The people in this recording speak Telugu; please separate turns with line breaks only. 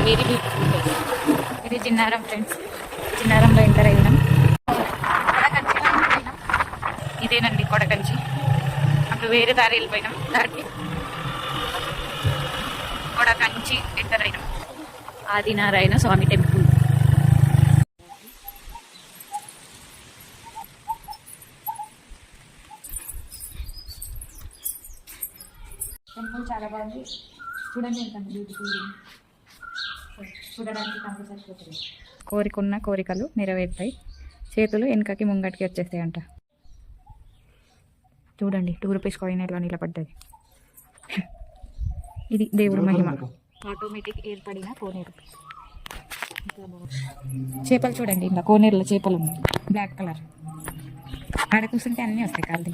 Very beautiful place. ఇది చిన్నారం ఫ్రెండ్స్. చిన్నారంలో ఎంటర్ అయినాం. ఇదేనండి కొడకంచి. అప్పుడు వేరే దారి వెళ్ళిపోయినాం. దాటి కొడకంచి ఎంటర్ అయినాం. ఆదినారాయణ స్వామి టెంపుల్. టెంపుల్ చాలా బాగుంది. చూడండి ఎంత బ్యూటిఫుల్. చూడడానికి కంపల్సరీ. కోరికున్న కోరికలు నెరవేరుతాయి. చేతులు వెనకకి ముంగటికి వచ్చేస్తాయంట. చూడండి 2 రూపీస్ కాయిన్ ఎట్లా నిలబడ్డది. ఇది దేవుడు మహిమ. ఆటోమేటిక్ ఏర్పడిన కోనేరు. చేపలు చూడండి, ఇంకా కోనేరులో చేపలు ఉన్నాయి. Black colour. ఆడ కూర్చుంటే అన్నీ వస్తాయి కాళ్ళు.